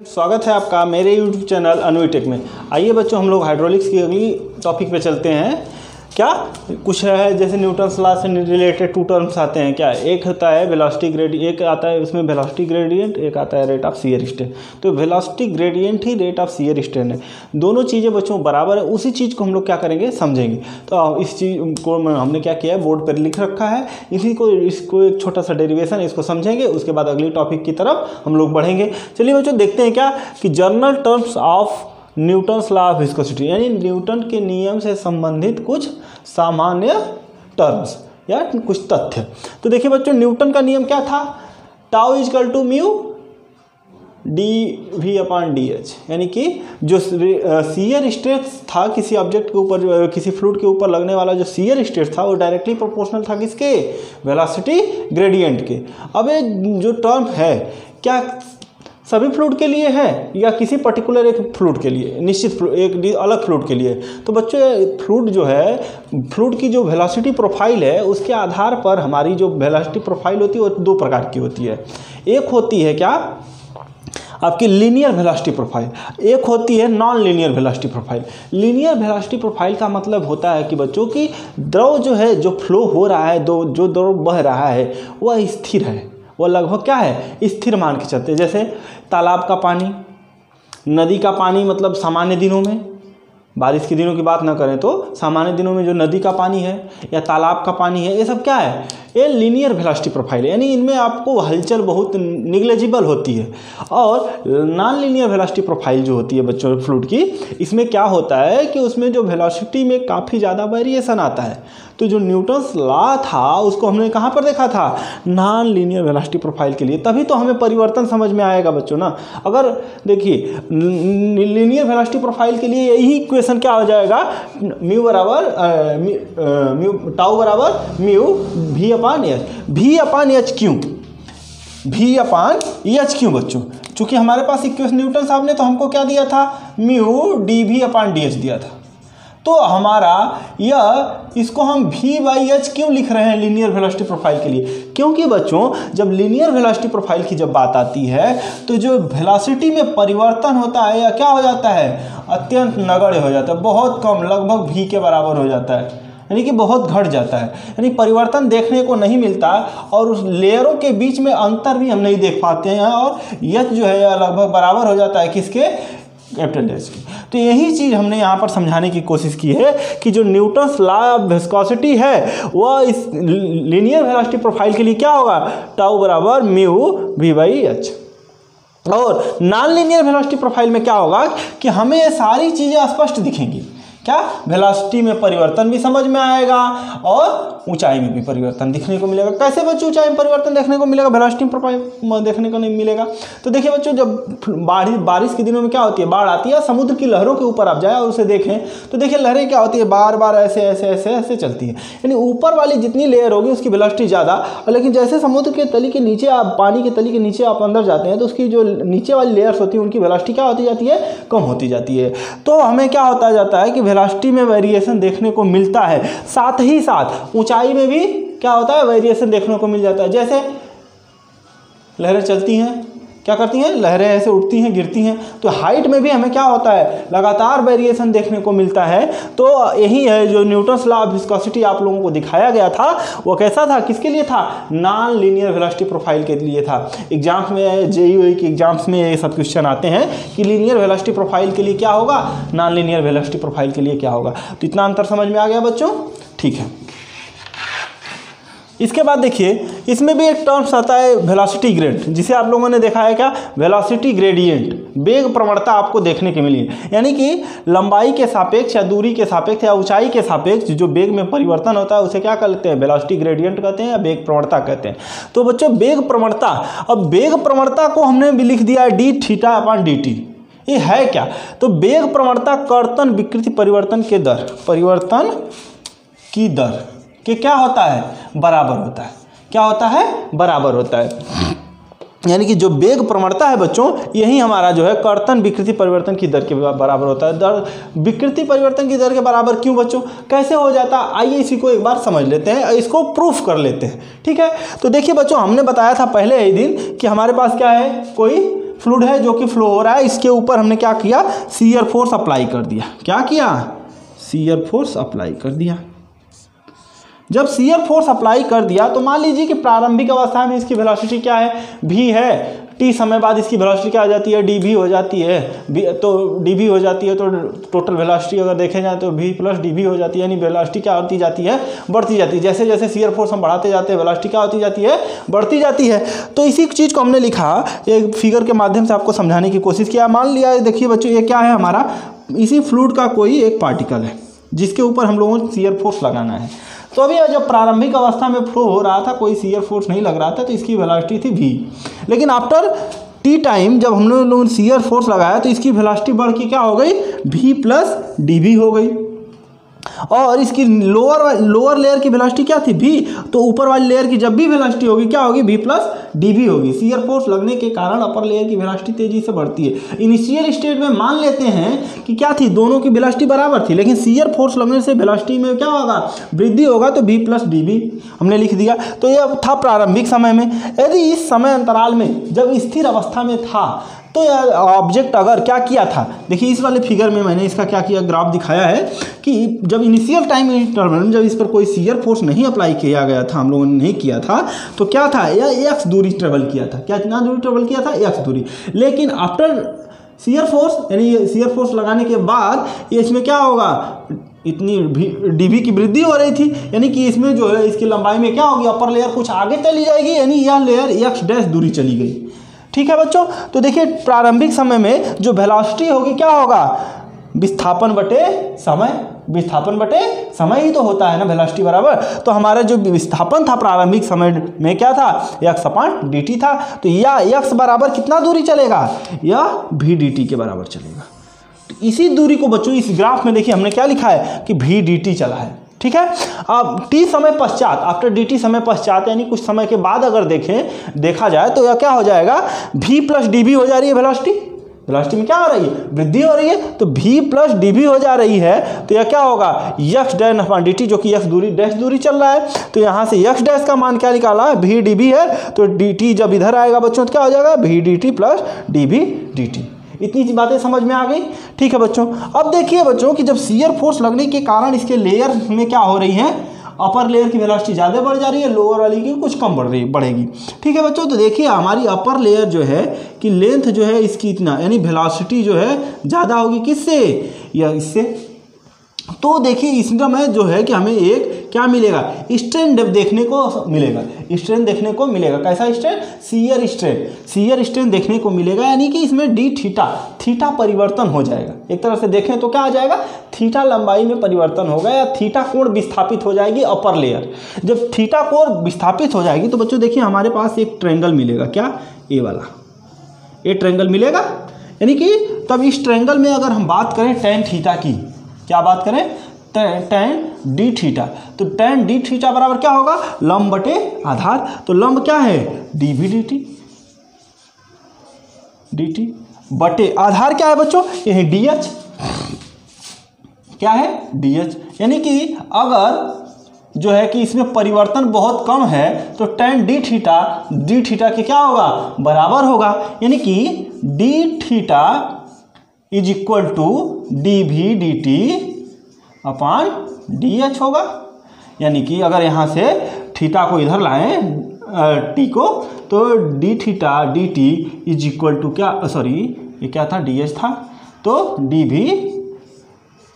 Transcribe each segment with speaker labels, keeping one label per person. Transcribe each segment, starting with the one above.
Speaker 1: स्वागत है आपका मेरे YouTube चैनल अन्वीटेक में। आइए बच्चों, हम लोग हाइड्रोलिक्स की अगली टॉपिक पे चलते हैं। क्या कुछ है, जैसे न्यूटन्स लॉ से रिलेटेड टू टर्म्स आते हैं। क्या एक होता है वेलोसिटी ग्रेडियंट, एक आता है उसमें वेलोसिटी ग्रेडियंट, एक आता है रेट ऑफ शियर स्ट्रेन। तो velocity gradient he rate of shear strain है। दोनों चीज़ें बच्चों बराबर है। उसी चीज़ को हम लोग क्या करेंगे, समझेंगे। तो इस चीज़ को हमने क्या किया है, बोर्ड पर लिख रखा है। इसको एक छोटा सा डेरिवेशन, इसको समझेंगे, उसके बाद अगली टॉपिक की तरफ हम लोग बढ़ेंगे। चलिए बच्चों, देखते हैं क्या कि general terms of Newton's law of viscosity, यानी न्यूटन के नियम से संबंधित कुछ सामान्य टर्म्स या कुछ तथ्य। तो देखिए बच्चों, न्यूटन का नियम क्या था, tau equal to mu d v upon d h, यानी कि जो शियर स्ट्रेस था किसी ऑब्जेक्ट के ऊपर, किसी फ्लूइड के ऊपर लगने वाला जो शियर स्ट्रेस था वो डायरेक्टली प्रोपोर्शनल था किसके, वेलोसिटी ग्रेडियंट के। अब ये जो टर्म है क्या सभी फ्लूइड के लिए है या किसी पर्टिकुलर एक फ्लूइड के लिए, निश्चित एक अलग फ्लूइड के लिए। तो बच्चों, फ्लूइड जो है, फ्लूइड की जो वेलोसिटी प्रोफाइल है उसके आधार पर हमारी जो वेलोसिटी प्रोफाइल होती है वो दो प्रकार की होती है। एक होती है क्या आपकी लीनियर वेलोसिटी प्रोफाइल, एक होती है non linear velocity profile. Linear velocity profile का मतलब होता है कि बच्चों की द्रव जो है, जो फ्लो हो रहा है, जो द्रव बह रहा है वह स्थिर है, वह लगभग क्या है, स्थिर मान के चलते। जैसे तालाब का पानी, नदी का पानी, मतलब सामान्य दिनों में, बारिश के दिनों की बात ना करें तो सामान्य दिनों में जो नदी का पानी है या तालाब का पानी है, ये सब क्या है, ये लीनियर वेलोसिटी प्रोफाइल है, यानी इनमें आपको हलचल बहुत निग्लेजिबल होती है। और नॉन लीनियर वेलोसिटी प्रोफाइल जो होती है बच्चों फ्लूइड की, इसमें क्या होता है कि उसमें जो वेलोसिटी में काफ़ी ज़्यादा वेरिएशन आता है। तो जो न्यूटन्स लॉ था उसको हमने कहाँ पर देखा था, नॉन लीनियर वेलोसिटी प्रोफाइल के लिए। तभी तो हमें परिवर्तन समझ में आएगा बच्चों ना। अगर देखिए लीनियर वेलोसिटी प्रोफाइल के लिए यही इक्वेशन क्या हो जाएगा, म्यू बराबर टाउ बराबर mu v upon h, v upon h क्यों, वी अपॉन एच क्यों बच्चों, चूंकि हमारे पास इक्वेशन न्यूटन साहब ने तो हमको क्या दिया था, mu d v upon d h दिया था। तो हमारा यह, इसको हम v बाई एच क्यों लिख रहे हैं लीनियर वेलोसिटी प्रोफाइल के लिए, क्योंकि बच्चों जब लीनियर वेलोसिटी प्रोफाइल की जब बात आती है तो जो वेलोसिटी में परिवर्तन होता है या क्या हो जाता है, अत्यंत नगण्य हो जाता है, बहुत कम, लगभग v के बराबर हो जाता है, यानी कि बहुत घट जाता है, यानी परिवर्तन देखने को नहीं मिलता। और उस लेयरों के बीच में अंतर भी हम नहीं देख पाते हैं, और एच जो है लगभग बराबर हो जाता है किसके, कैपिटल एच की। तो यही चीज़ हमने यहाँ पर समझाने की कोशिश की है कि जो न्यूटन्स लॉ ऑफ विस्कोसिटी है वह इस लीनियर वेलोसिटी प्रोफाइल के लिए क्या होगा, टाउ बराबर म्यू वी बाई एच। और नॉन लीनियर वेलोसिटी प्रोफाइल में क्या होगा कि हमें ये सारी चीज़ें स्पष्ट दिखेंगी। क्या, वेलोसिटी में परिवर्तन भी समझ में आएगा और ऊंचाई में भी परिवर्तन दिखने को मिलेगा। कैसे बच्चों ऊंचाई में परिवर्तन देखने को मिलेगा, वेलोसिटी प्रोफाइल देखने को नहीं मिलेगा। तो देखिए बच्चों, जब बारिश के दिनों में क्या होती है, बाढ़ आती है, समुद्र की लहरों के ऊपर आप जाए और उसे देखें तो देखिए लहरें क्या होती है, बार बार ऐसे ऐसे ऐसे ऐसे चलती है, यानी ऊपर वाली जितनी लेयर होगी उसकी वेलोसिटी ज़्यादा। लेकिन जैसे समुद्र के तली के नीचे आप, पानी के तली के नीचे आप अंदर जाते हैं तो उसकी जो नीचे वाली लेयर्स होती है उनकी वेलोसिटी क्या होती जाती है, कम होती जाती है। तो हमें क्या होता जाता है कि वेलोसिटी में वेरिएशन देखने को मिलता है, साथ ही साथ ऊंचाई में भी क्या होता है, वेरिएशन देखने को मिल जाता है। जैसे लहरें चलती हैं, क्या करती हैं, लहरें ऐसे उठती हैं, गिरती हैं, तो हाइट में भी हमें क्या होता है, लगातार वेरिएशन देखने को मिलता है। तो यही है जो न्यूटन्स लॉ ऑफ विस्कोसिटी आप लोगों को दिखाया गया था, वो कैसा था, किसके लिए था, नॉन लीनियर वेलोसिटी प्रोफाइल के लिए था। एग्जाम्स में, जेईई के एग्जाम्स में ये सब क्वेश्चन आते हैं कि लीनियर वेलोसिटी प्रोफाइल के लिए क्या होगा, नॉन लीनियर वेलोसिटी प्रोफाइल के लिए क्या होगा। तो इतना अंतर समझ में आ गया बच्चों, ठीक है। इसके बाद देखिए, इसमें भी एक टर्म्स आता है वेलोसिटी ग्रेडियंट, जिसे आप लोगों ने देखा है क्या, वेलोसिटी ग्रेडियंट, वेग प्रवणता आपको देखने को मिली है, यानी कि लंबाई के सापेक्ष या दूरी के सापेक्ष या ऊंचाई के सापेक्ष जो वेग में परिवर्तन होता है उसे क्या कहते हैं, वेलोसिटी ग्रेडियंट कहते हैं या वेग प्रवणता कहते हैं। तो बच्चों वेग प्रवणता, अब वेग प्रवणता को हमने भी लिख दिया है D theta upon D T. ये है क्या, तो वेग प्रवणता कर्तन विकृति परिवर्तन के दर, परिवर्तन की दर कि क्या होता है, बराबर होता है। क्या होता है, बराबर होता है। यानी कि जो वेग प्रवणता है बच्चों, यही हमारा जो है कर्तन विकृति परिवर्तन की दर के बराबर होता है। दर विकृति परिवर्तन की दर के बराबर क्यों बच्चों, कैसे हो जाता है, आइए इसी को एक बार समझ लेते हैं, इसको प्रूफ कर लेते हैं, ठीक है। तो देखिए बच्चों, हमने बताया था पहले ही दिन कि हमारे पास क्या है, कोई फ्लूइड है जो कि फ्लो हो रहा है, इसके ऊपर हमने क्या किया, शियर फोर्स अप्लाई कर दिया। क्या किया, शियर फोर्स अप्लाई कर दिया। जब शियर फोर्स अप्लाई कर दिया तो मान लीजिए कि प्रारंभिक अवस्था में इसकी वेलोसिटी क्या है, v है, t समय बाद इसकी वेलोसिटी क्या आ जाती है, dv हो जाती है। तो dv हो जाती है तो टोटल वेलोसिटी अगर देखे जाए तो v प्लस dv हो जाती है, यानी वेलोसिटी क्या होती जाती है, बढ़ती जाती है। जैसे जैसे शियर फोर्स हम बढ़ाते जाते हैं वेलोसिटी क्या होती जाती है, बढ़ती जाती है। तो इसी चीज़ को हमने लिखा, एक फिगर के माध्यम से आपको समझाने की कोशिश किया। मान लिया, देखिए बच्चों, ये क्या है हमारा, इसी फ्लूइड का कोई एक पार्टिकल है जिसके ऊपर हम लोगों को शियर फोर्स लगाना है। तो अभी जब प्रारंभिक अवस्था में फ्लो हो रहा था, कोई शियर फोर्स नहीं लग रहा था, तो इसकी वेलोसिटी थी v। लेकिन आफ्टर टी टाइम जब हम लोगों ने शियर फोर्स लगाया तो इसकी वेलोसिटी बढ़ के क्या हो गई, v प्लस dv हो गई। और इसकी लोअर लेयर की वेलोसिटी क्या थी, v। तो ऊपर वाली लेयर की जब भी वेलोसिटी होगी क्या होगी, v प्लस dv होगी। शियर फोर्स लगने के कारण अपर लेयर की वेलोसिटी तेजी से बढ़ती है। इनिशियल स्टेट में मान लेते हैं कि क्या थी, दोनों की वेलोसिटी बराबर थी, लेकिन शियर फोर्स लगने से वेलोसिटी में क्या होगा, वृद्धि होगा, तो v प्लस dv हमने लिख दिया। तो यह था प्रारंभिक समय में। यदि इस समय अंतराल में जब स्थिर अवस्था में था तो यह ऑब्जेक्ट अगर क्या किया था, देखिए इस वाले फिगर में मैंने इसका क्या किया, ग्राफ दिखाया है कि जब इनिशियल टाइम इंटरवल में जब इस पर कोई शियर फोर्स नहीं अप्लाई किया गया था, हम लोगों ने नहीं किया था, तो क्या था, यह x दूरी ट्रेवल किया था। क्या कितना दूरी ट्रेवल किया था, x दूरी। लेकिन आफ्टर शियर फोर्स, यानी शियर फोर्स लगाने के बाद ये इसमें क्या होगा, इतनी dv की वृद्धि हो रही थी, यानी कि इसमें जो है इसकी लंबाई में क्या होगी, अपर लेयर कुछ आगे चली जाएगी, यानी यह लेयर x डैश दूरी चली गई। ठीक है बच्चों, तो देखिए प्रारंभिक समय में जो वेलोसिटी होगी क्या होगा, विस्थापन बटे समय। विस्थापन बटे समय ही तो होता है ना वेलोसिटी बराबर। तो हमारा जो विस्थापन था प्रारंभिक समय में क्या था, x अपान dt था। तो यह x बराबर कितना दूरी चलेगा, यह v dt के बराबर चलेगा। तो इसी दूरी को बच्चों इस ग्राफ में देखिए हमने क्या लिखा है कि v dt चला है। ठीक है, अब t समय पश्चात, आफ्टर dt समय पश्चात, यानी कुछ समय के बाद अगर देखा जाए तो यह क्या हो जाएगा, v प्लस dv हो जा रही है वेलोसिटी। वेलोसिटी में क्या हो रही है, वृद्धि हो रही है, तो v प्लस dv हो जा रही है। तो यह क्या होगा, x डैश अपॉन dt, जो कि x दूरी डैश दूरी चल रहा है। तो यहाँ से x डैश का मान क्या निकाला है, v dv है, तो dt जब इधर आएगा बच्चों तो क्या हो जाएगा, v dt plus dv dt। इतनी बातें समझ में आ गई। ठीक है बच्चों, अब देखिए बच्चों कि जब शियर फोर्स लगने के कारण इसके लेयर में क्या हो रही है, अपर लेयर की वेलोसिटी ज़्यादा बढ़ जा रही है, लोअर वाली की कुछ कम बढ़ेगी। ठीक है बच्चों, तो देखिए हमारी अपर लेयर जो है कि लेंथ जो है इसकी इतना, यानी वेलोसिटी जो है ज़्यादा होगी किससे, या इससे। तो देखिए इसमें जो है कि हमें एक क्या मिलेगा, स्ट्रेन देखने को मिलेगा। स्ट्रेन देखने को मिलेगा, कैसा strain, shear strain. Shear strain देखने को मिलेगा, यानी कि इसमें डी थीटा परिवर्तन हो जाएगा। एक तरह से देखें तो क्या आ जाएगा, थीटा लंबाई में परिवर्तन होगा, या थीटा कोण विस्थापित हो जाएगी अपर लेयर। जब थीटा कोण विस्थापित हो जाएगी तो बच्चों देखिए हमारे पास एक ट्रायंगल मिलेगा, क्या, ए वाला, ये ट्रायंगल मिलेगा। यानी कि तब इस ट्रायंगल में अगर हम बात करें टैन थीटा की, क्या बात करें, टैन डी थीटा, तो टैन डी थीटा बराबर क्या होगा, लंब बटे आधार। तो लंब क्या है, dv dt बटे आधार क्या है बच्चों, ये है dh। क्या है, dh। यानी कि अगर जो है कि इसमें परिवर्तन बहुत कम है तो टैन डी थीटा के क्या होगा, बराबर होगा। यानी कि d theta is equal to dv dt upon dh होगा। यानी कि अगर यहाँ से थीटा को इधर लाएं टी को, तो d theta d t is equal to क्या, सॉरी ये क्या था, dh था, तो dv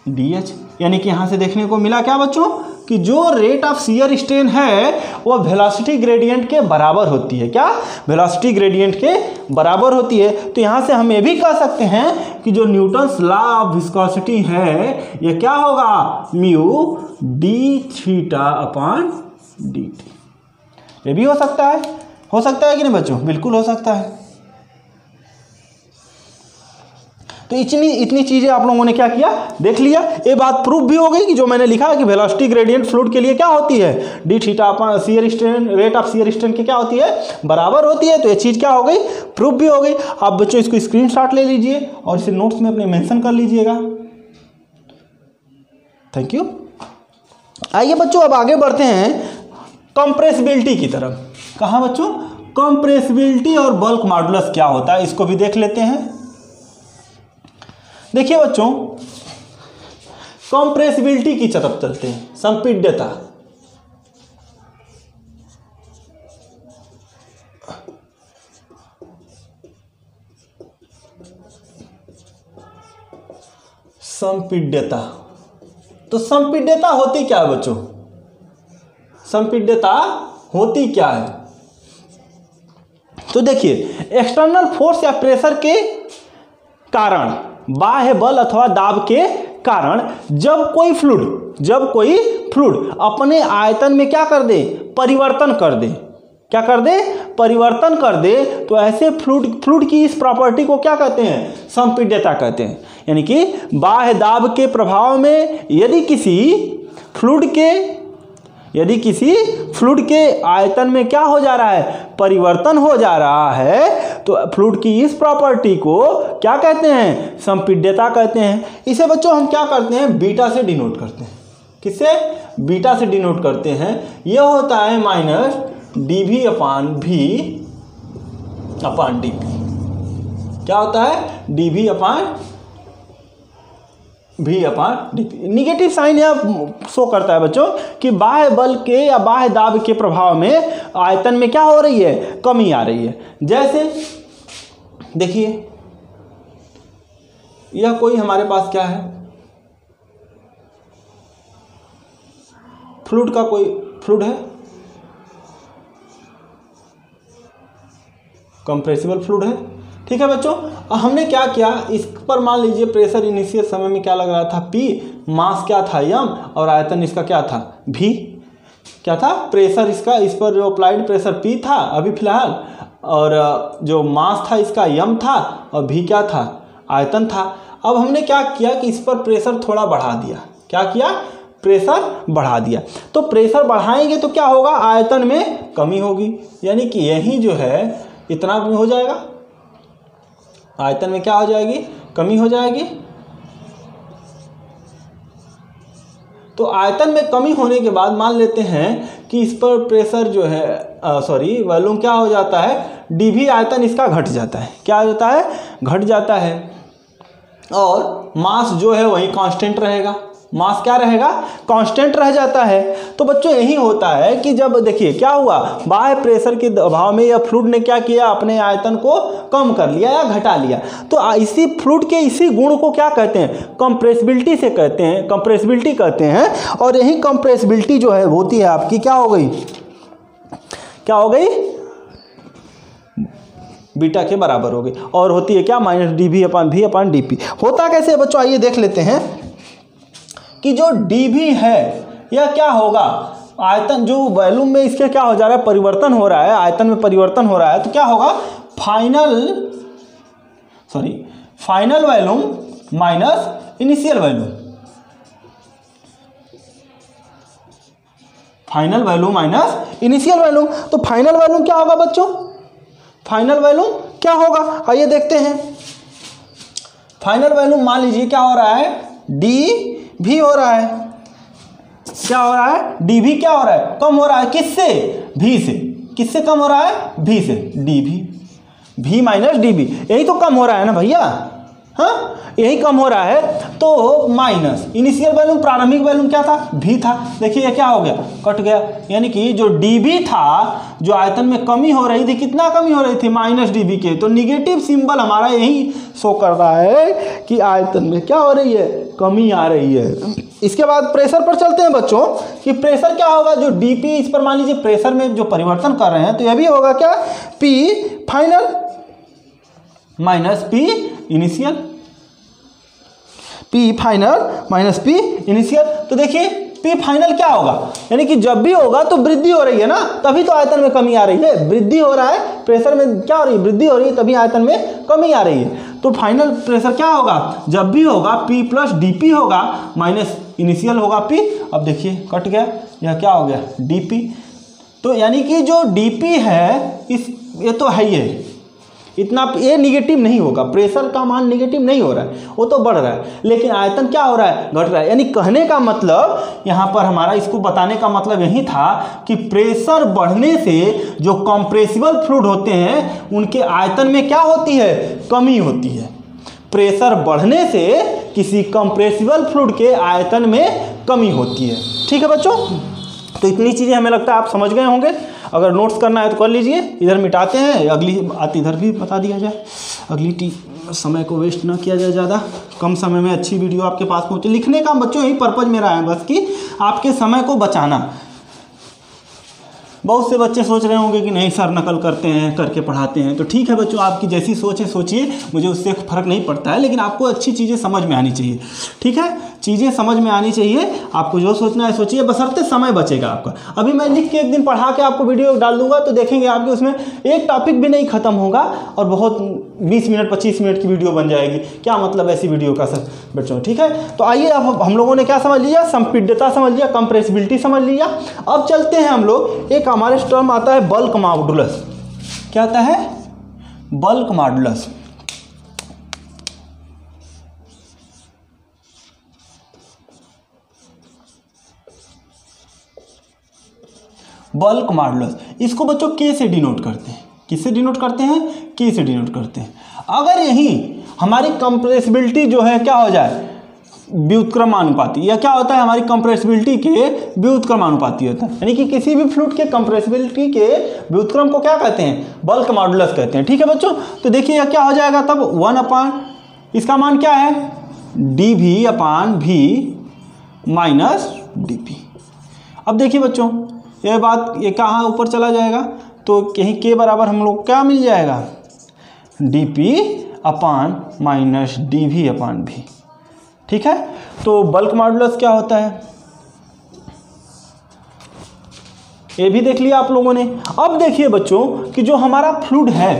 Speaker 1: dh। यानी कि यहाँ से देखने को मिला क्या बच्चों कि जो रेट ऑफ शियर स्ट्रेन है वो वेलोसिटी ग्रेडियंट के बराबर होती है। क्या, वेलोसिटी ग्रेडियंट के बराबर होती है। तो यहाँ से हम ये भी कह सकते हैं कि जो न्यूटन्स लॉ ऑफ विस्कोसिटी है ये क्या होगा, mu D theta upon D T. ये भी हो सकता है कि नहीं बच्चों, बिल्कुल हो सकता है। तो इतनी चीज़ें आप लोगों ने क्या किया, देख लिया। ये बात प्रूफ भी हो गई कि जो मैंने लिखा है कि वेलोसिटी ग्रेडियंट फ्लूइड के लिए क्या होती है, D theta upon shear strain, rate of shear strain की क्या होती है, बराबर होती है। तो ये चीज़ क्या हो गई, प्रूफ भी हो गई। आप बच्चों इसको स्क्रीनशॉट ले लीजिए और इसे नोट्स में अपने मेंशन कर लीजिएगा। Thank you. आइए बच्चों अब आगे बढ़ते हैं कंप्रेसिबिलिटी की तरफ। कहाँ बच्चों, कंप्रेसिबिलिटी और बल्क मॉडुलस क्या होता है इसको भी देख लेते हैं। देखिए बच्चों, कंप्रेसिबिलिटी की तरफ चलते हैं। संपीड्यता, संपीड्यता, तो संपीड्यता होती क्या है बच्चों? संपीड्यता होती क्या है? तो देखिए, एक्सटर्नल फोर्स या प्रेशर के कारण, बाह्य बल अथवा दाब के कारण जब कोई फ्लूइड अपने आयतन में क्या कर दे? परिवर्तन कर दे। क्या कर दे? परिवर्तन कर दे। तो ऐसे फ्लूइड की इस प्रॉपर्टी को क्या कहते हैं? संपीड्यता कहते हैं। यानी कि बाह्य दाब के प्रभाव में यदि किसी फ्लूइड के आयतन में क्या हो जा रहा है? परिवर्तन हो जा रहा है, तो फ्लूइड की इस प्रॉपर्टी को क्या कहते हैं? संपीड्यता कहते हैं। इसे बच्चों हम क्या करते हैं? बीटा से डिनोट करते हैं। किससे? बीटा से डिनोट करते हैं। यह होता है माइनस dv अपान v अपान dp। क्या होता है? dv अपान v अपान dp। निगेटिव साइन यह शो करता है बच्चों कि बाह्य बल के या बाह्य दाब के प्रभाव में आयतन में क्या हो रही है? कमी आ रही है। जैसे देखिए, यह कोई हमारे पास क्या है? फ्लूइड का कोई फ्लूइड है, कंप्रेसिबल फ्लूइड है। ठीक है बच्चों, हमने क्या किया, इस पर मान लीजिए प्रेशर इनिशियल समय में क्या लग रहा था? P, मास क्या था? m, और आयतन इसका क्या था? V। क्या था? प्रेशर इसका, इस पर जो अप्लाइड प्रेशर P था अभी फिलहाल, और जो मास था इसका m था, और V क्या था? आयतन था। अब हमने क्या किया कि इस पर प्रेशर थोड़ा बढ़ा दिया। क्या किया? प्रेशर बढ़ा दिया। तो प्रेशर बढ़ाएंगे तो क्या होगा? आयतन में कमी होगी। यानी कि यही जो है इतना हो जाएगा, आयतन में क्या हो जाएगी? कमी हो जाएगी। तो आयतन में कमी होने के बाद मान लेते हैं कि इस पर प्रेशर जो है वॉल्यूम क्या हो जाता है? dv आयतन इसका घट जाता है। क्या हो जाता है? घट जाता है। और मास जो है वही कांस्टेंट रहेगा। मास क्या रहेगा? कांस्टेंट रह जाता है। तो बच्चों यही होता है कि जब देखिए क्या हुआ, बाह्य प्रेशर के दबाव में या फ्लूइड ने क्या किया? अपने आयतन को कम कर लिया या घटा लिया। तो इसी फ्लूइड के इसी गुण को क्या कहते हैं? कंप्रेसिबिलिटी से कहते हैं, कंप्रेसिबिलिटी कहते हैं। और यही कंप्रेसिबिलिटी जो है होती है आपकी क्या हो गई? क्या हो गई? बीटा के बराबर हो गई। और होती है क्या? माइनस dv अपान v अपान dp। होता कैसे है बच्चों? आइए देख लेते हैं कि जो dv है यह क्या होगा? आयतन जो वॉल्यूम में इसके क्या हो जा रहा है? परिवर्तन हो रहा है, आयतन में परिवर्तन हो रहा है। तो क्या होगा? Final volume minus initial volume. Final volume minus initial volume. तो फाइनल वॉल्यूम क्या होगा बच्चों? फाइनल वॉल्यूम क्या होगा? आइए देखते हैं। फाइनल वॉल्यूम मान लीजिए क्या हो रहा है? dv हो रहा है। क्या हो रहा है? dv क्या हो रहा है? कम हो रहा है। किससे? v से। किससे कम हो रहा है? v से। dv, v माइनस dv, यही तो कम हो रहा है ना भैया। हाँ, यही कम हो रहा है। तो माइनस इनिशियल वैल्यूम, प्रारंभिक वैल्यूम क्या था? v था। देखिए ये क्या हो गया? कट गया। यानी कि जो dv था, जो आयतन में कमी हो रही थी, कितना कमी हो रही थी? माइनस dv के। तो निगेटिव सिंबल हमारा यही शो कर रहा है कि आयतन में क्या हो रही है? कमी आ रही है। इसके बाद प्रेशर पर चलते हैं बच्चों कि प्रेशर क्या होगा? जो dp, इस पर मान लीजिए प्रेशर में जो परिवर्तन कर रहे हैं, तो यह भी होगा क्या? p final minus p initial. P final minus P initial. तो देखिए P फाइनल क्या होगा? यानी कि जब भी होगा तो वृद्धि हो रही है ना, तभी तो आयतन में कमी आ रही है। वृद्धि हो रहा है, प्रेशर में क्या हो रही है? वृद्धि हो रही है, तभी आयतन में कमी आ रही है। तो फाइनल प्रेशर क्या होगा? जब भी होगा P प्लस dP होगा, माइनस इनिशियल होगा P। अब देखिए कट गया, यह क्या हो गया? dP। तो यानी कि जो dP है, ये तो है ही है, इतना ये निगेटिव नहीं होगा, प्रेशर का मान निगेटिव नहीं हो रहा है, वो तो बढ़ रहा है, लेकिन आयतन क्या हो रहा है, घट रहा है। यानी कहने का मतलब यहाँ पर हमारा इसको बताने का मतलब यही था कि प्रेशर बढ़ने से जो कंप्रेसिबल फ्लूइड होते हैं उनके आयतन में क्या होती है, कमी होती है। प्रेशर बढ़ने से किसी कंप्रेसिबल फ्लूइड के आयतन में कमी होती है। ठीक है बच्चों, तो इतनी चीज़ें हमें लगता है आप समझ गए होंगे। अगर नोट्स करना है तो कर लीजिए, इधर मिटाते हैं, अगली बात इधर भी बता दिया जाए, अगली समय को वेस्ट ना किया जाए, ज़्यादा कम समय में अच्छी वीडियो आपके पास पहुँचे। लिखने का बच्चों यही पर्पज़ मेरा है बस कि आपके समय को बचाना। बहुत से बच्चे सोच रहे होंगे कि नहीं सर नकल करते हैं, करके पढ़ाते हैं, तो ठीक है बच्चों, आपकी जैसी सोच है सोचिए, मुझे उससे फ़र्क नहीं पड़ता है, लेकिन आपको अच्छी चीज़ें समझ में आनी चाहिए। ठीक है, चीज़ें समझ में आनी चाहिए, आपको जो सोचना है सोचिए, बशर्ते समय बचेगा आपका। अभी मैं लिख के एक दिन पढ़ा के आपको वीडियो डाल दूंगा तो देखेंगे आपके उसमें एक टॉपिक भी नहीं खत्म होगा और बहुत 20 मिनट 25 मिनट की वीडियो बन जाएगी। क्या मतलब ऐसी वीडियो का सर बच्चों। ठीक है, तो आइए अब हम लोगों ने क्या समझ लिया, संपीड्यता समझ लिया, कंप्रेसिबिलिटी समझ लिया। अब चलते हैं हम लोग, एक हमारे टर्म आता है बल्क मॉडुलस। क्या आता है, बल्क मॉडुलस। बल्क मॉडुलस, इसको बच्चों के से डिनोट करते हैं। किससे डिनोट करते हैं, के से डिनोट करते हैं। अगर यही हमारी कंप्रेसिबिलिटी जो है क्या हो जाए, व्युत्क्रमानुपाती, या क्या होता है हमारी कंप्रेसिबिलिटी के व्युत्क्रमानुपाती होता है, यानी कि किसी भी फ्लूइड के कंप्रेसिबिलिटी के व्युत्क्रम को क्या कहते हैं, बल्क मॉडुलस कहते हैं। ठीक है बच्चों, तो देखिए क्या हो जाएगा तब 1 इसका मान क्या है, dV/V माइनस dP। अब देखिए बच्चों ये बात, ये कहाँ ऊपर चला जाएगा, तो कहीं के बराबर हम लोग क्या मिल जाएगा, dP/ माइनस dV/V। ठीक है, तो बल्क मॉडुलस क्या होता है ये भी देख लिया आप लोगों ने। अब देखिए बच्चों कि जो हमारा फ्लूइड है,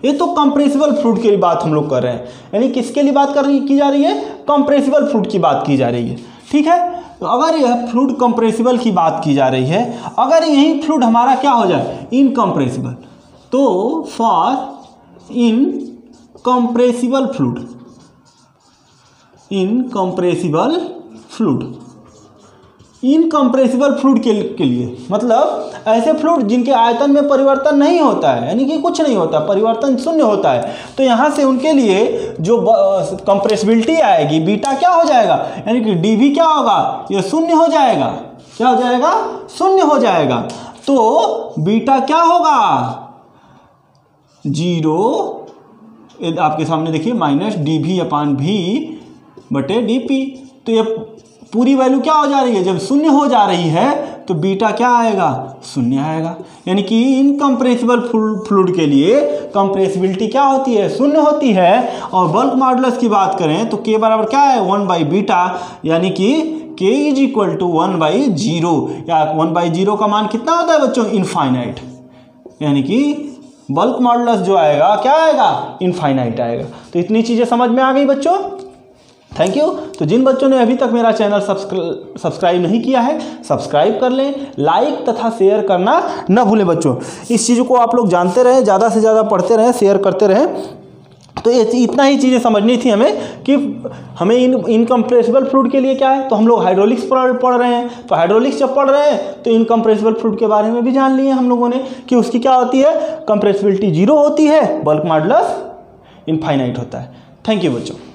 Speaker 1: ये तो कंप्रेसिबल फ्लूइड की बात हम लोग कर रहे हैं, यानी किसके लिए बात की जा रही है, कंप्रेसिबल फ्लूइड की बात की जा रही है। ठीक है, तो अगर यह फ्लूइड कंप्रेसिबल की बात की जा रही है, अगर यही फ्लूइड हमारा क्या हो जाए, इनकंप्रेसिबल, तो for incompressible fluid, incompressible fluid, incompressible fluid के लिए मतलब ऐसे फ्लूइड जिनके आयतन में परिवर्तन नहीं होता है, यानी कि कुछ नहीं होता, परिवर्तन शून्य होता है, तो यहाँ से उनके लिए जो कंप्रेसिबिलिटी आएगी बीटा क्या हो जाएगा, यानी कि dV क्या होगा, ये शून्य हो जाएगा। क्या हो जाएगा, शून्य हो जाएगा। तो बीटा क्या होगा, 0, आपके सामने देखिए माइनस dV/V बटे dP। तो ये पूरी वैल्यू क्या हो जा रही है, जब शून्य हो जा रही है तो बीटा क्या आएगा, शून्य आएगा। यानी कि इनकंप्रेसिबल फ्लूइड के लिए कंप्रेसिबिलिटी क्या होती है, शून्य होती है। और बल्क मॉडुलस की बात करें तो के बराबर क्या है, 1/बीटा, यानी कि के इज इक्वल टू 1/0, या 1/0 का मान कितना होता है बच्चों, इनफाइनाइट, यानी कि बल्क मॉडुलस जो आएगा क्या आएगा, इनफाइनाइट आएगा। तो इतनी चीज़ें समझ में आ गई बच्चों, थैंक यू। तो जिन बच्चों ने अभी तक मेरा चैनल सब्सक्राइब नहीं किया है, सब्सक्राइब कर लें, लाइक तथा शेयर करना न भूलें बच्चों। इस चीज़ को आप लोग जानते रहें, ज़्यादा से ज़्यादा पढ़ते रहें, शेयर करते रहें। तो इतना ही चीज़ें समझनी थी हमें कि हमें इनकंप्रेसिबल फ्लूइड के लिए क्या है, तो हम लोग हाइड्रोलिक्स पढ़ रहे हैं, तो हाइड्रोलिक्स जब पढ़ रहे हैं तो इनकंप्रेसिबल फ्लूइड के बारे में भी जान लिए हम लोगों ने कि उसकी क्या होती है, कंप्रेसिबिलिटी 0 होती है, बल्क मॉडुलस इनफाइनाइट होता है। थैंक यू बच्चों।